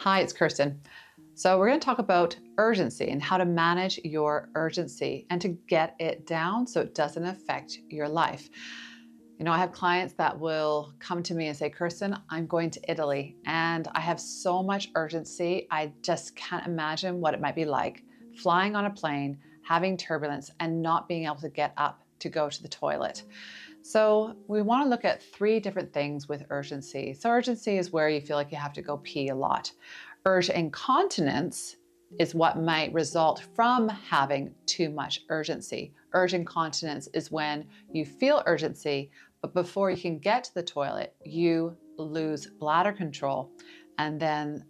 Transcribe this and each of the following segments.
Hi, it's Kirsten. So we're going to talk about urgency and how to manage your urgency and to get it down so it doesn't affect your life. I have clients that will come to me and say, Kirsten, I'm going to Italy and I have so much urgency. I just can't imagine what it might be like flying on a plane, having turbulence, and not being able to get up to go to the toilet. So we want to look at three different things with urgency. So urgency is where you feel like you have to go pee a lot. Urge incontinence is what might result from having too much urgency. Urge incontinence is when you feel urgency, but before you can get to the toilet, you lose bladder control and then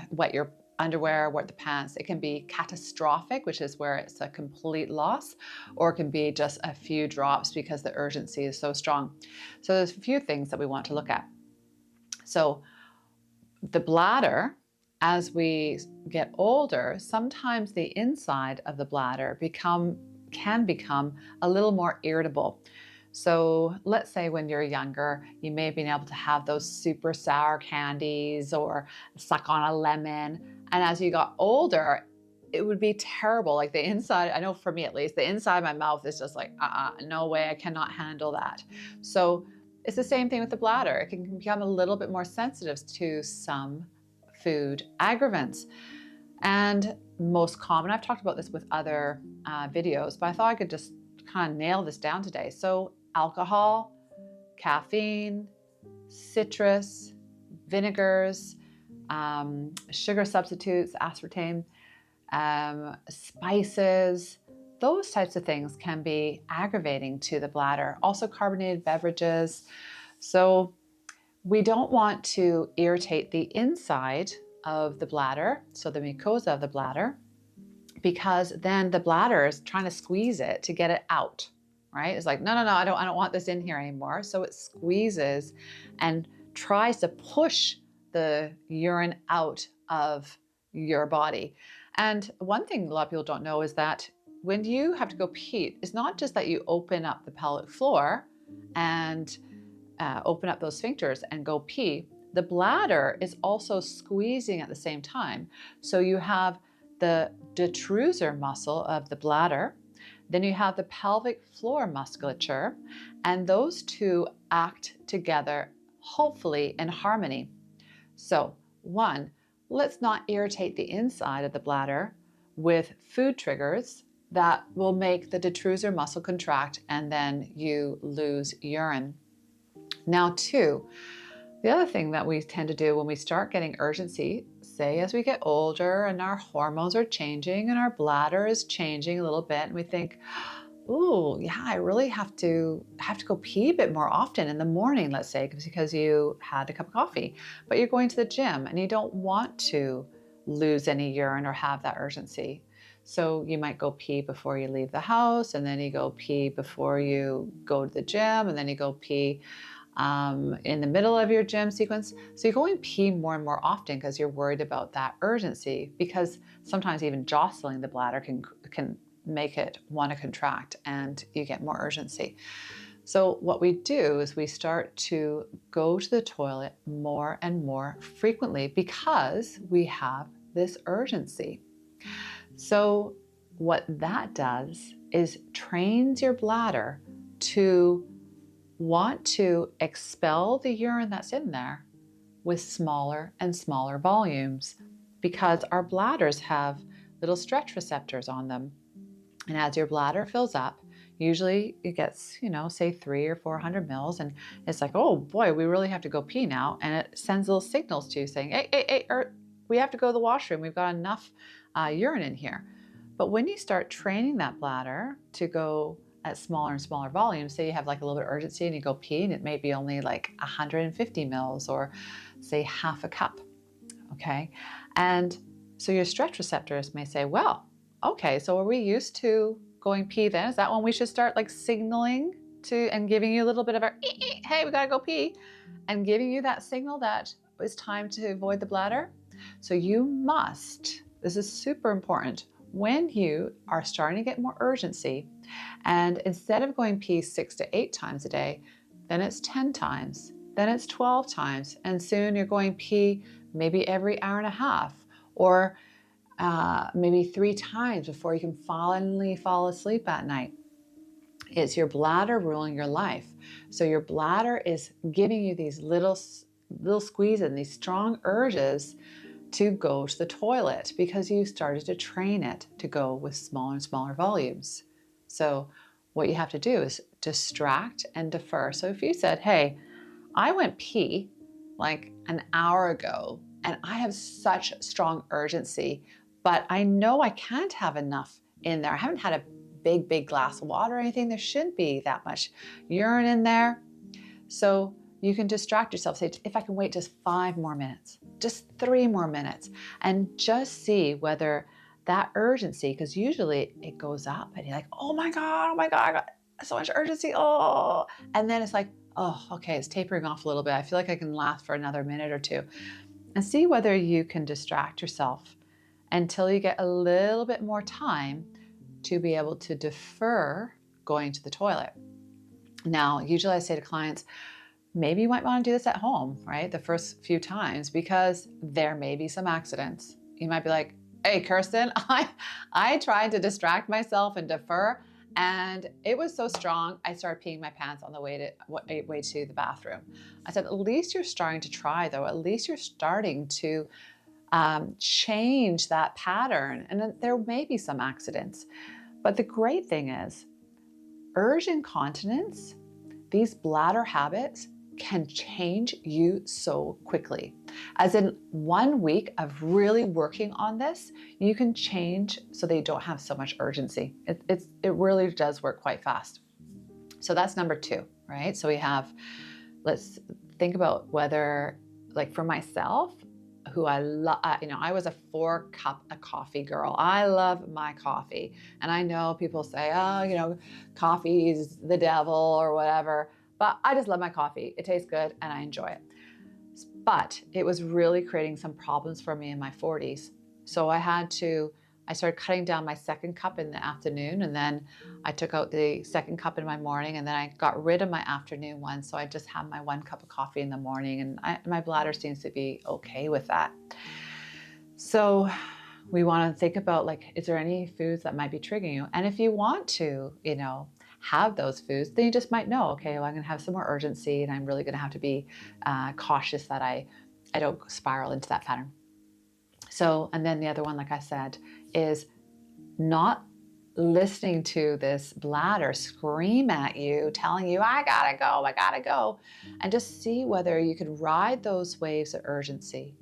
wet your underwear, wet the pants. It can be catastrophic, which is where it's a complete loss, or it can be just a few drops because the urgency is so strong. So there's a few things that we want to look at. So the bladder, as we get older, sometimes the inside of the bladder can become a little more irritable. So let's say when you're younger, you may have been able to have those super sour candies or suck on a lemon. And as you got older, it would be terrible. Like the inside, I know for me at least, the inside of my mouth is just like, no way, I cannot handle that. So it's the same thing with the bladder. It can become a little bit more sensitive to some food aggravants. And most common, I've talked about this with other videos, but I thought I could just kind of nail this down today. So alcohol, caffeine, citrus, vinegars, sugar substitutes, aspartame, spices, those types of things can be aggravating to the bladder. Also carbonated beverages. So we don't want to irritate the inside of the bladder, so the mucosa of the bladder, because then the bladder is trying to squeeze it to get it out, right? It's like, no, I don't want this in here anymore. So it squeezes and tries to push the urine out of your body. And one thing a lot of people don't know is that when you have to go pee, it's not just that you open up the pelvic floor and open up those sphincters and go pee. The bladder is also squeezing at the same time. So you have the detrusor muscle of the bladder, then you have the pelvic floor musculature, and those two act together, hopefully in harmony. So one, let's not irritate the inside of the bladder with food triggers that will make the detrusor muscle contract and then you lose urine. Now two, the other thing that we tend to do when we start getting urgency, say as we get older and our hormones are changing and our bladder is changing a little bit, and we think, ooh, yeah, I really have to go pee a bit more often in the morning, let's say, because you had a cup of coffee, but you're going to the gym and you don't want to lose any urine or have that urgency. So you might go pee before you leave the house, and then you go pee before you go to the gym, and then you go pee in the middle of your gym sequence. So you're going pee more and more often because you're worried about that urgency, because sometimes even jostling the bladder can make it want to contract and you get more urgency. So what we do is we start to go to the toilet more and more frequently because we have this urgency. So what that does is trains your bladder to want to expel the urine that's in there with smaller and smaller volumes, because our bladders have little stretch receptors on them. And as your bladder fills up, usually it gets, say 300 or 400 mils, and it's like, oh boy, we really have to go pee now. And it sends little signals to you saying, hey, we have to go to the washroom. We've got enough urine in here. But when you start training that bladder to go at smaller and smaller volumes, say you have like a little bit of urgency and you go pee and it may be only like 150 mils or say half a cup, okay? And so your stretch receptors may say, well, okay, so are we used to going pee then? Is that when we should start like signaling to and giving you a little bit of a, hey, we gotta go pee, and giving you that signal that it's time to avoid the bladder? So you must, this is super important, when you are starting to get more urgency, and instead of going pee 6 to 8 times a day, then it's 10 times, then it's 12 times, and soon you're going pee maybe every hour and a half, or maybe 3 times before you can finally fall asleep at night. It's your bladder ruling your life. So your bladder is giving you these little squeezes and these strong urges to go to the toilet because you started to train it to go with smaller and smaller volumes. So what you have to do is distract and defer. So if you said, hey, I went pee like an hour ago and I have such strong urgency, but I know I can't have enough in there. I haven't had a big glass of water or anything. There shouldn't be that much urine in there. So you can distract yourself. Say, if I can wait just 5 more minutes, just 3 more minutes, and just see whether that urgency, because usually it goes up and you're like, oh my God, I got so much urgency. Oh, and then it's like, oh, okay, it's tapering off a little bit. I feel like I can last for another minute or two. And see whether you can distract yourself until you get a little bit more time to be able to defer going to the toilet. Now, usually I say to clients, maybe you might want to do this at home, right? The first few times, because there may be some accidents. You might be like, hey, Kirsten, I tried to distract myself and defer, and it was so strong, I started peeing my pants on the way to the bathroom. I said, at least you're starting to try, though. At least you're starting to change that pattern. And there may be some accidents. But the great thing is, urge incontinence, these bladder habits, can change you so quickly. As in 1 week of really working on this, you can change so they don't have so much urgency. It really does work quite fast. So that's number 2, right? So we have, let's think about whether, like for myself, who I love, I was a 4-cup of coffee girl. I love my coffee. And I know people say, oh, coffee is the devil or whatever, but I just love my coffee. It tastes good and I enjoy it. But it was really creating some problems for me in my 40s. So I started cutting down my 2nd cup in the afternoon, and then I took out the 2nd cup in my morning, and then I got rid of my afternoon one. So I just have my 1 cup of coffee in the morning, and my bladder seems to be okay with that. So we want to think about, like, is there any foods that might be triggering you? And if you want to, have those foods, then you just might know, okay, well, I'm going to have some more urgency, and I'm really going to have to be cautious that I don't spiral into that pattern. So, and then the other one, like I said, is not listening to this bladder scream at you, telling you, I gotta go, and just see whether you can ride those waves of urgency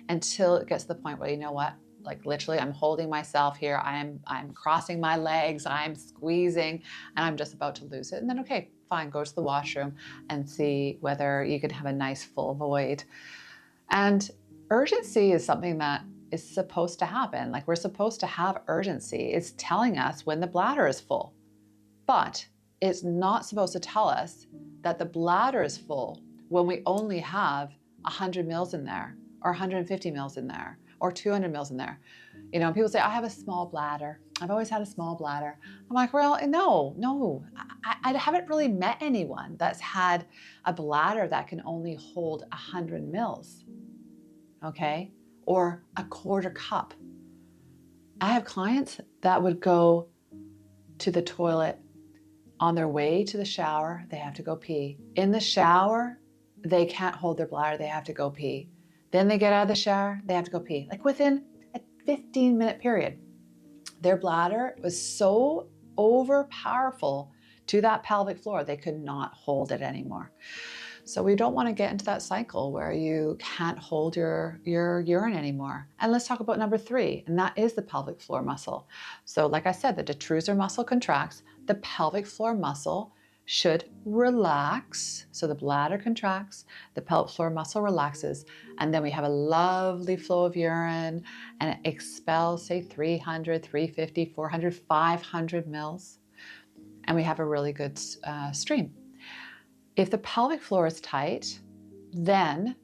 until it gets to the point where, you know what, like literally I'm holding myself here, I'm crossing my legs, I'm squeezing, and I'm just about to lose it. And then, okay, fine, go to the washroom and see whether you can have a nice full void. And urgency is something that is supposed to happen. Like, we're supposed to have urgency. It's telling us when the bladder is full, but it's not supposed to tell us that the bladder is full when we only have 100 mils in there, or 150 mils in there, or 200 mils in there. People say, I have a small bladder. I've always had a small bladder. I'm like, well, no. I haven't really met anyone that's had a bladder that can only hold 100 mils, okay? Or a 1/4 cup. I have clients that would go to the toilet on their way to the shower. They have to go pee. In the shower, they can't hold their bladder. They have to go pee. Then they get out of the shower. They have to go pee. Like within a 15-minute period. Their bladder was so overpowerful to that pelvic floor, they could not hold it anymore. So we don't want to get into that cycle where you can't hold your urine anymore. And let's talk about number 3, and that is the pelvic floor muscle. So like I said, the detrusor muscle contracts, the pelvic floor muscle should relax. So the bladder contracts, the pelvic floor muscle relaxes, and then we have a lovely flow of urine, and it expels, say, 300, 350, 400, 500 mils, and we have a really good stream. If the pelvic floor is tight, then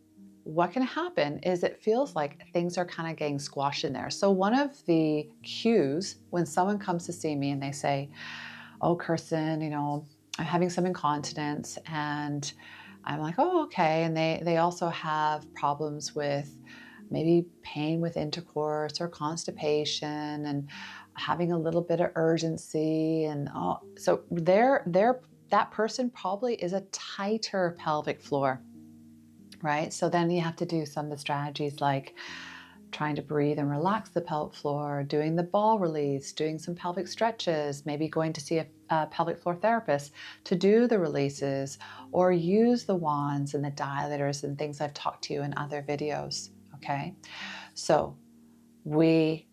what can happen is it feels like things are kind of getting squashed in there. So one of the cues when someone comes to see me and they say, oh, Kirsten, I'm having some incontinence, and I'm like, oh, okay. And they also have problems with maybe pain with intercourse or constipation and having a little bit of urgency. And so that person probably is a tighter pelvic floor, right? So then you have to do some of the strategies like trying to breathe and relax the pelvic floor, doing the ball release, doing some pelvic stretches, maybe going to see a pelvic floor therapist to do the releases, or use the wands and the dilators and things I've talked to you in other videos, okay? So we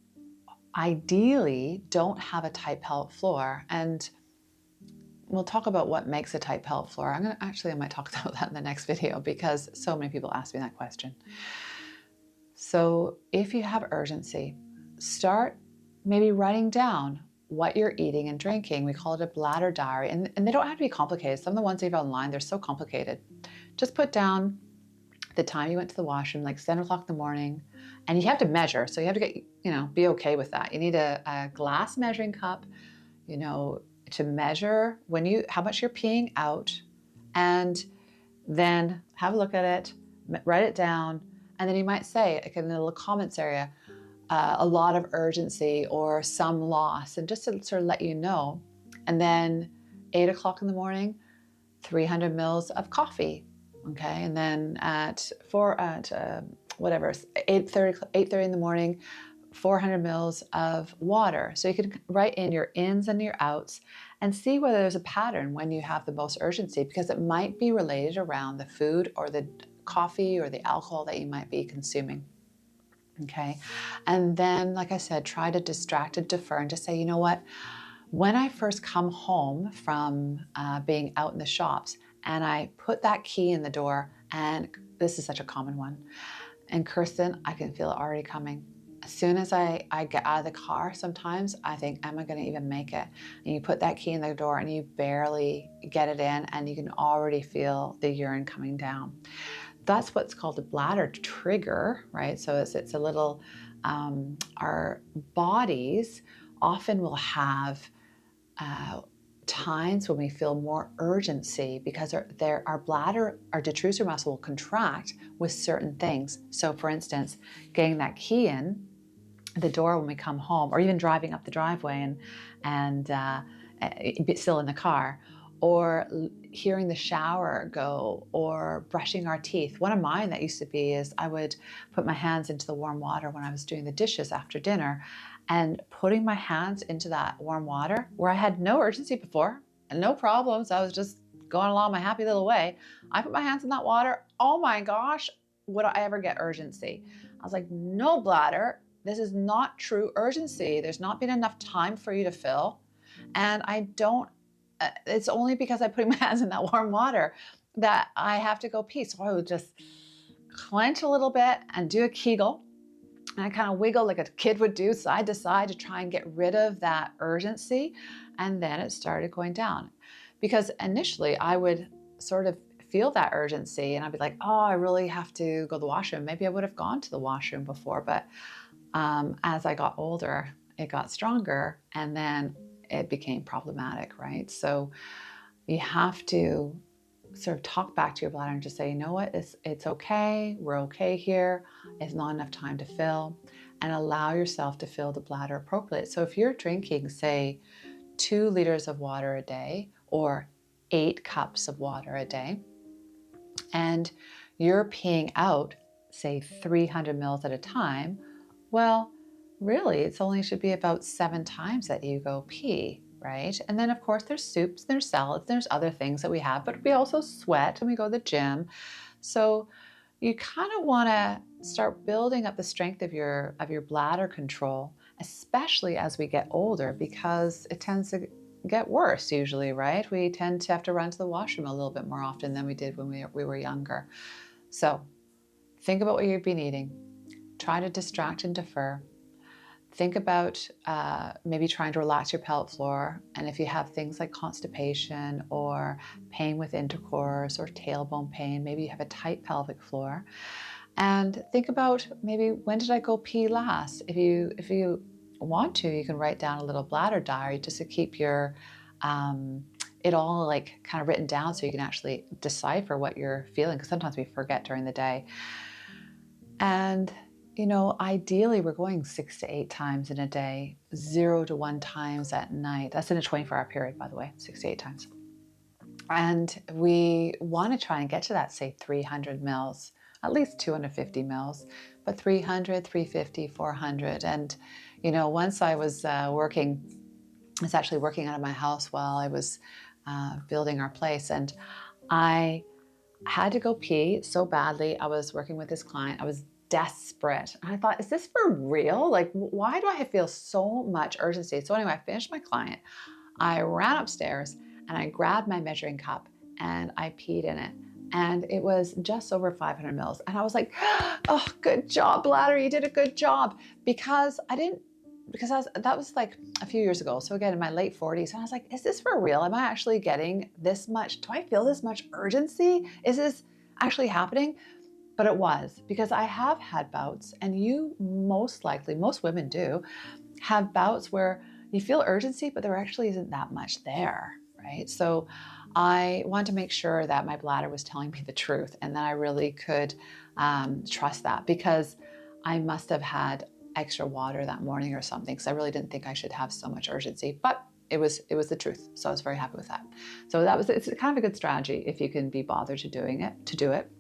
ideally don't have a tight pelvic floor, and we'll talk about what makes a tight pelvic floor. I might talk about that in the next video because so many people ask me that question. So if you have urgency, start maybe writing down what you're eating and drinking. We call it a bladder diary, and they don't have to be complicated. Some of the ones you have online, they're so complicated. Just put down the time you went to the washroom, like 7 o'clock in the morning, and you have to measure. So you have to get, be okay with that. You need a glass measuring cup, to measure how much you're peeing out, and then have a look at it, write it down, and then you might say, like in the little comments area, a lot of urgency or some loss, and just to sort of let you know. And then 8 o'clock in the morning, 300 mils of coffee, okay? And then at 8:30 in the morning, 400 mils of water. So you can write in your ins and your outs and see whether there's a pattern when you have the most urgency, because it might be related around the food or the coffee or the alcohol that you might be consuming. Okay. And then, like I said, try to distract and defer and just say, you know what? When I first come home from being out in the shops and I put that key in the door, and this is such a common one, and Kirsten, I can feel it already coming. As soon as I get out of the car, sometimes I think, am I going to even make it? And you put that key in the door and you barely get it in, and you can already feel the urine coming down. That's what's called a bladder trigger, right? So it's a little, our bodies often will have times when we feel more urgency because our bladder, our detrusor muscle will contract with certain things. So for instance, getting that key in the door when we come home, or even driving up the driveway and still in the car, or hearing the shower go, or brushing our teeth. One of mine that used to be is I would put my hands into the warm water when I was doing the dishes after dinner, and putting my hands into that warm water where I had no urgency before and no problems. I was just going along my happy little way. I put my hands in that water. Oh my gosh, would I ever get urgency? I was like, no, bladder, this is not true urgency. There's not been enough time for you to fill. And it's only because I'm putting my hands in that warm water that I have to go pee. So I would just clench a little bit and do a Kegel. And I kind of wiggle like a kid would do side to side to try and get rid of that urgency. And then it started going down. Because initially I would sort of feel that urgency and I'd be like, oh, I really have to go to the washroom. Maybe I would have gone to the washroom before, but as I got older, it got stronger, and then it became problematic, right? So you have to sort of talk back to your bladder and just say, you know what, it's okay, we're okay here, it's not enough time to fill, and allow yourself to fill the bladder appropriately. So if you're drinking, say, 2 liters of water a day or 8 cups of water a day, and you're peeing out, say, 300 mils at a time, well, really, it's only should be about 7 times that you go pee, right? And then, of course, there's soups, there's salads, there's other things that we have, but we also sweat and we go to the gym. So you kind of want to start building up the strength of your bladder control, especially as we get older, because it tends to get worse usually, right? We tend to have to run to the washroom a little bit more often than we did when we were younger. So think about what you've been eating. Try to distract and defer. Think about maybe trying to relax your pelvic floor. And if you have things like constipation or pain with intercourse or tailbone pain, maybe you have a tight pelvic floor. And think about maybe, when did I go pee last? If you want to, you can write down a little bladder diary just to keep your it all like kind of written down so you can actually decipher what you're feeling, because sometimes we forget during the day. And Ideally we're going 6 to 8 times in a day, 0 to 1 times at night. That's in a 24-hour period, by the way, 6 to 8 times. And we want to try and get to that, say, 300 mils, at least 250 mils, but 300, 350, 400. And, once I was I was actually working out of my house while I was building our place, and I had to go pee so badly. I was working with this client. I was desperate. And I thought, is this for real? Like, why do I feel so much urgency? So anyway, I finished my client. I ran upstairs and I grabbed my measuring cup and I peed in it. And it was just over 500 mils. And I was like, oh, good job, bladder. You did a good job. Because that was like a few years ago. So again, in my late 40s, and I was like, is this for real? Am I actually getting this much? Do I feel this much urgency? Is this actually happening? But it was, because I have had bouts, and you most likely, most women do, have bouts where you feel urgency, but there actually isn't that much there, right? So I want to make sure that my bladder was telling me the truth and that I really could trust that, because I must have had extra water that morning or something, because I really didn't think I should have so much urgency, but it was the truth. So I was very happy with that. So it's kind of a good strategy if you can be bothered to do it.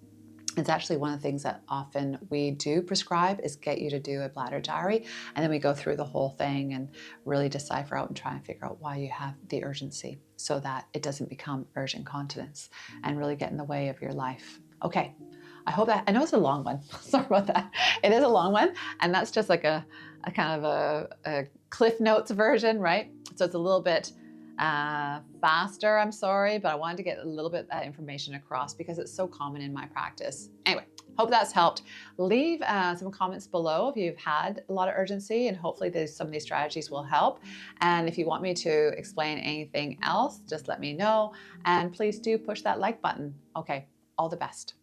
It's actually one of the things that often we do prescribe, is get you to do a bladder diary. And then we go through the whole thing and really decipher out and try and figure out why you have the urgency, so that it doesn't become urge incontinence and really get in the way of your life. Okay. I know it's a long one. Sorry about that. It is a long one. And that's just like a kind of a Cliff Notes version, right? So it's a little bit faster, I'm sorry, but I wanted to get a little bit of that information across because it's so common in my practice. Anyway, hope that's helped. Leave some comments below if you've had a lot of urgency, and hopefully some of these strategies will help. And if you want me to explain anything else, just let me know. And please do push that like button. Okay, all the best.